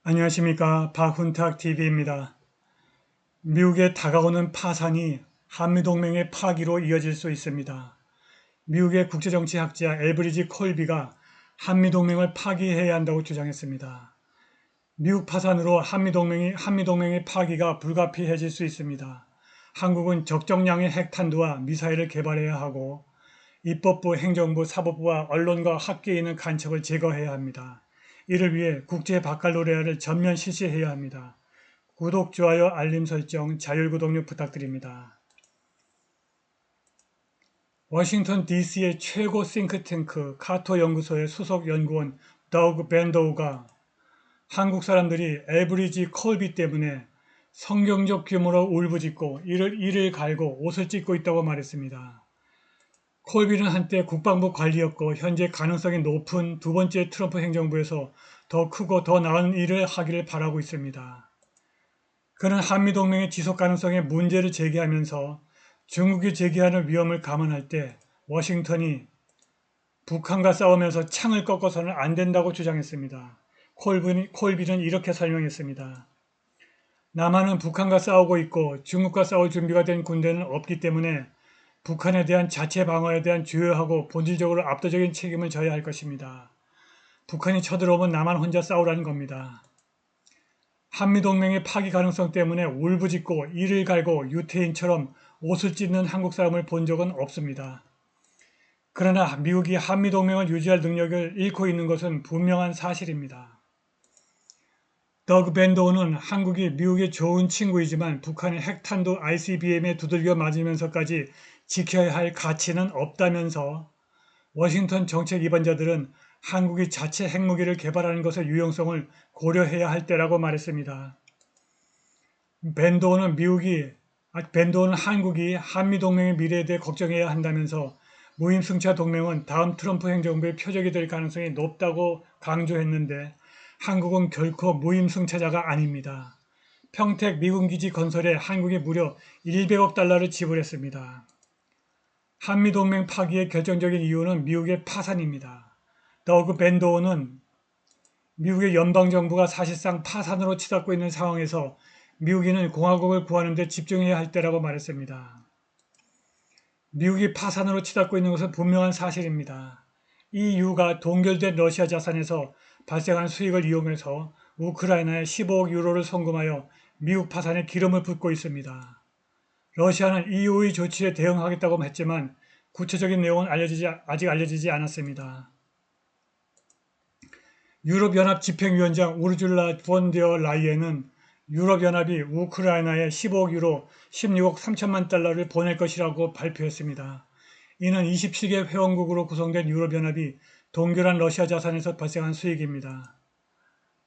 안녕하십니까. 박훈탁TV입니다. 미국에 다가오는 파산이 한미동맹의 파기로 이어질 수 있습니다. 미국의 국제정치학자 엘브리지 콜비가 한미동맹을 파기해야 한다고 주장했습니다. 미국 파산으로 한미동맹의 파기가 불가피해질 수 있습니다. 한국은 적정량의 핵탄두와 미사일을 개발해야 하고 입법부, 행정부, 사법부와 언론과 학계인의 간첩을 제거해야 합니다. 이를 위해 국제 바칼로레아를 전면 실시해야 합니다. 구독, 좋아요, 알림 설정, 자율구독료 부탁드립니다. 워싱턴 DC의 최고 싱크탱크 카터 연구소의 수석 연구원 더그 밴도우가 한국 사람들이 엘브리지 콜비 때문에 성경적 규모로 울부짖고 이를 갈고 옷을 찢고 있다고 말했습니다. 콜비는 한때 국방부 관리였고 현재 가능성이 높은 두 번째 트럼프 행정부에서 더 크고 더 나은 일을 하기를 바라고 있습니다. 그는 한미동맹의 지속 가능성에 문제를 제기하면서 중국이 제기하는 위험을 감안할 때 워싱턴이 북한과 싸우면서 창을 꺾어서는 안 된다고 주장했습니다. 콜비는 이렇게 설명했습니다. 남한은 북한과 싸우고 있고 중국과 싸울 준비가 된 군대는 없기 때문에 북한에 대한 자체 방어에 대한 주요하고 본질적으로 압도적인 책임을 져야 할 것입니다. 북한이 쳐들어오면 남한 혼자 싸우라는 겁니다. 한미동맹의 파기 가능성 때문에 울부짖고 이를 갈고 유태인처럼 옷을 찢는 한국 사람을 본 적은 없습니다. 그러나 미국이 한미동맹을 유지할 능력을 잃고 있는 것은 분명한 사실입니다. 더그 밴도우는 한국이 미국의 좋은 친구이지만 북한의 핵탄두 ICBM에 두들겨 맞으면서까지 지켜야 할 가치는 없다면서 워싱턴 정책 위반자들은 한국이 자체 핵무기를 개발하는 것의 유용성을 고려해야 할 때라고 말했습니다. 밴도우는 한국이 한미동맹의 미래에 대해 걱정해야 한다면서 무임승차 동맹은 다음 트럼프 행정부의 표적이 될 가능성이 높다고 강조했는데 한국은 결코 무임승차자가 아닙니다. 평택 미군기지 건설에 한국이 무려 100억 달러를 지불했습니다. 한미동맹 파기의 결정적인 이유는 미국의 파산입니다. 더그 밴도우는 미국의 연방정부가 사실상 파산으로 치닫고 있는 상황에서 미국인은 공화국을 구하는 데 집중해야 할 때라고 말했습니다. 미국이 파산으로 치닫고 있는 것은 분명한 사실입니다. 이 이유가 동결된 러시아 자산에서 발생한 수익을 이용해서 우크라이나에 15억 유로를 송금하여 미국 파산에 기름을 붓고 있습니다. 러시아는 EU의 조치에 대응하겠다고 했지만 구체적인 내용은 아직 알려지지 않았습니다. 유럽연합 집행위원장 우르줄라 폰데어 라이엔은 유럽연합이 우크라이나에 15억 유로 16억 3천만 달러를 보낼 것이라고 발표했습니다. 이는 27개 회원국으로 구성된 유럽연합이 동결한 러시아 자산에서 발생한 수익입니다.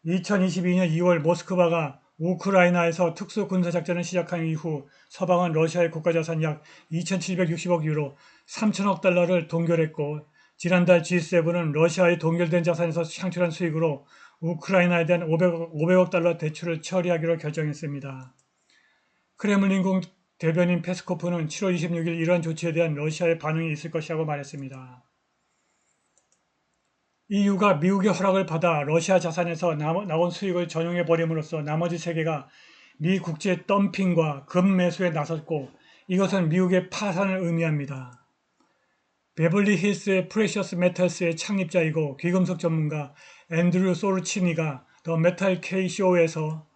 2022년 2월 모스크바가 우크라이나에서 특수군사작전을 시작한 이후 서방은 러시아의 국가자산 약 2,760억 유로 3천억 달러를 동결했고 지난달 G7은 러시아의 동결된 자산에서 창출한 수익으로 우크라이나에 대한 500억 달러 대출을 처리하기로 결정했습니다. 크렘린궁 대변인 페스코프는 7월 26일 이러한 조치에 대한 러시아의 반응이 있을 것이라고 말했습니다. EU가 미국의 허락을 받아 러시아 자산에서 나온 수익을 전용해버림으로써 나머지 세계가 미 국제 덤핑과 금 매수에 나섰고 이것은 미국의 파산을 의미합니다. 베벌리 힐스의 프레셔스 메탈스의 창립자이고 귀금속 전문가 앤드류 소르치니가 더 메탈 K 쇼에서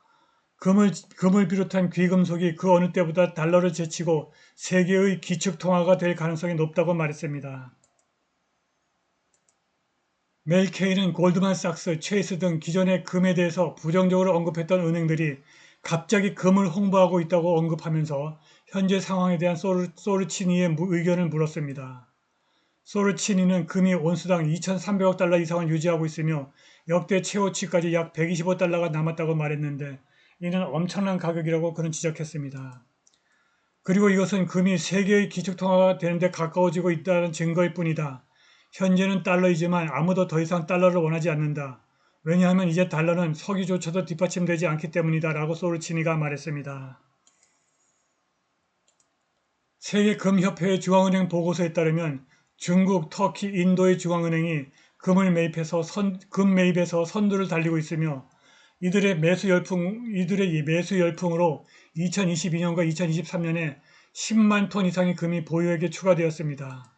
금을 비롯한 귀금속이 그 어느 때보다 달러를 제치고 세계의 기축통화가 될 가능성이 높다고 말했습니다. 멜 케이는 골드만삭스, 체이스 등 기존의 금에 대해서 부정적으로 언급했던 은행들이 갑자기 금을 홍보하고 있다고 언급하면서 현재 상황에 대한 소르치니의 의견을 물었습니다. 소르치니는 금이 온수당 2,300억 달러 이상을 유지하고 있으며 역대 최고치까지 약 125달러가 남았다고 말했는데 이는 엄청난 가격이라고 그는 지적했습니다. 그리고 이것은 금이 세계의 기축통화가 되는 데 가까워지고 있다는 증거일 뿐이다. 현재는 달러이지만 아무도 더 이상 달러를 원하지 않는다. 왜냐하면 이제 달러는 석유조차도 뒷받침되지 않기 때문이다 라고 소르치니가 말했습니다. 세계금협회의 중앙은행 보고서에 따르면 중국, 터키, 인도의 중앙은행이 금 매입에서 선두를 달리고 있으며 이들의 매수 열풍으로 2022년과 2023년에 10만 톤 이상의 금이 보유액에 추가되었습니다.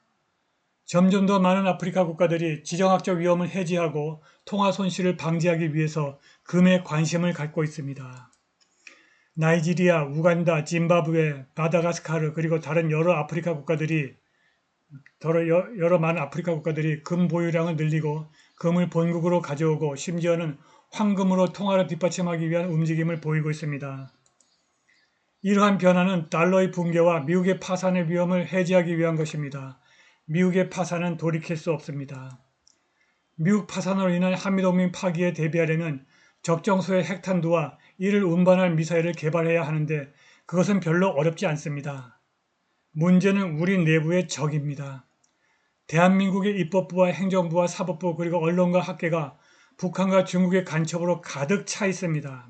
점점 더 많은 아프리카 국가들이 지정학적 위험을 해지하고 통화 손실을 방지하기 위해서 금에 관심을 갖고 있습니다. 나이지리아, 우간다, 짐바브웨, 마다가스카르 그리고 다른 여러 많은 아프리카 국가들이 금 보유량을 늘리고 금을 본국으로 가져오고 심지어는 황금으로 통화를 뒷받침하기 위한 움직임을 보이고 있습니다. 이러한 변화는 달러의 붕괴와 미국의 파산의 위험을 해지하기 위한 것입니다. 미국의 파산은 돌이킬 수 없습니다. 미국 파산으로 인한 한미동맹 파기에 대비하려면 적정수의 핵탄두와 이를 운반할 미사일을 개발해야 하는데 그것은 별로 어렵지 않습니다. 문제는 우리 내부의 적입니다. 대한민국의 입법부와 행정부와 사법부 그리고 언론과 학계가 북한과 중국의 간첩으로 가득 차 있습니다.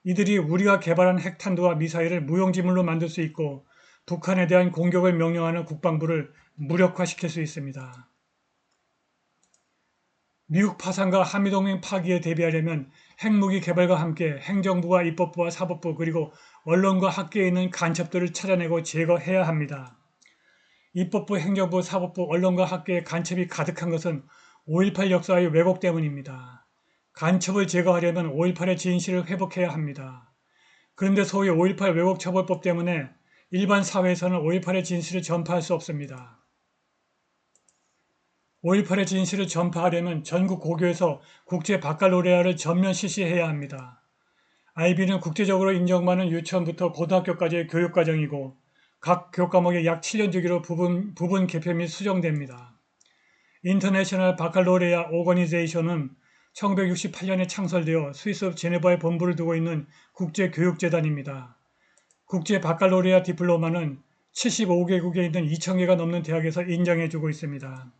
이들이 우리가 개발한 핵탄두와 미사일을 무용지물로 만들 수 있고 북한에 대한 공격을 명령하는 국방부를 무력화시킬 수 있습니다. 미국 파산과 한미동맹 파기에 대비하려면 핵무기 개발과 함께 행정부와 입법부와 사법부 그리고 언론과 학계에 있는 간첩들을 찾아내고 제거해야 합니다. 입법부, 행정부, 사법부, 언론과 학계에 간첩이 가득한 것은 5.18 역사의 왜곡 때문입니다. 간첩을 제거하려면 5.18의 진실을 회복해야 합니다. 그런데 소위 5.18 왜곡처벌법 때문에 일반 사회에서는 5.18의 진실을 전파할 수 없습니다. 5.18의 진실을 전파하려면 전국 고교에서 국제 바칼로레아를 전면 실시해야 합니다. IB는 국제적으로 인정받는 유치원부터 고등학교까지의 교육과정이고 각 교과목에 약 7년 주기로 부분 개표 및 수정됩니다. 인터내셔널 바칼로레아 오거니제이션은 1968년에 창설되어 스위스 제네바에 본부를 두고 있는 국제교육재단입니다. 국제 바칼로레아 디플로마는 75개국에 있는 2,000개가 넘는 대학에서 인정해주고 있습니다.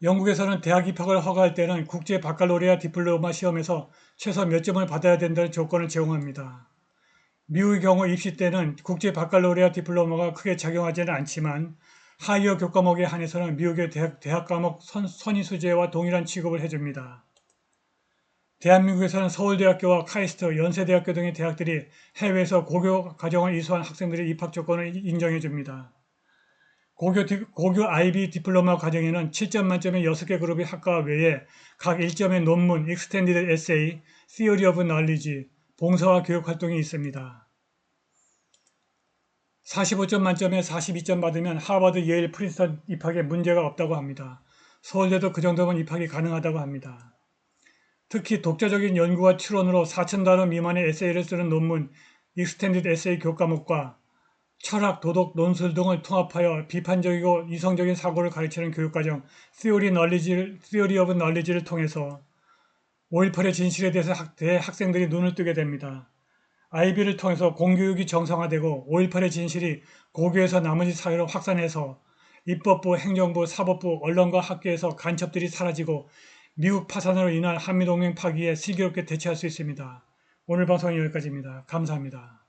영국에서는 대학 입학을 허가할 때는 국제 바칼로레아 디플로마 시험에서 최소 몇 점을 받아야 된다는 조건을 제공합니다. 미국의 경우 입시 때는 국제 바칼로레아 디플로마가 크게 작용하지는 않지만 하이어 교과목에 한해서는 미국의 대학 과목 선의 수재와 동일한 취급을 해줍니다. 대한민국에서는 서울대학교와 카이스트, 연세대학교 등의 대학들이 해외에서 고교 과정을 이수한 학생들의 입학 조건을 인정해줍니다. 고교 IB 디플로마 과정에는 7점 만점의 6개 그룹의 학과 외에 각 1점의 논문, 익스텐디드 에세이, Theory of Knowledge, 봉사와 교육 활동이 있습니다. 45점 만점에 42점 받으면 하버드, 예일, 프린스턴 입학에 문제가 없다고 합니다. 서울대도 그 정도면 입학이 가능하다고 합니다. 특히 독자적인 연구와 추론으로 4,000단어 미만의 에세이를 쓰는 논문, 익스텐디드 에세이 교과목과 철학, 도덕, 논술 등을 통합하여 비판적이고 이성적인 사고를 가르치는 교육과정 Theory of Knowledge를 통해서 5.18의 진실에 대해서 학생들이 눈을 뜨게 됩니다. IB를 통해서 공교육이 정상화되고 5.18의 진실이 고교에서 나머지 사회로 확산해서 입법부, 행정부, 사법부, 언론과 학계에서 간첩들이 사라지고 미국 파산으로 인한 한미동맹 파기에 슬기롭게 대처할 수 있습니다. 오늘 방송은 여기까지입니다. 감사합니다.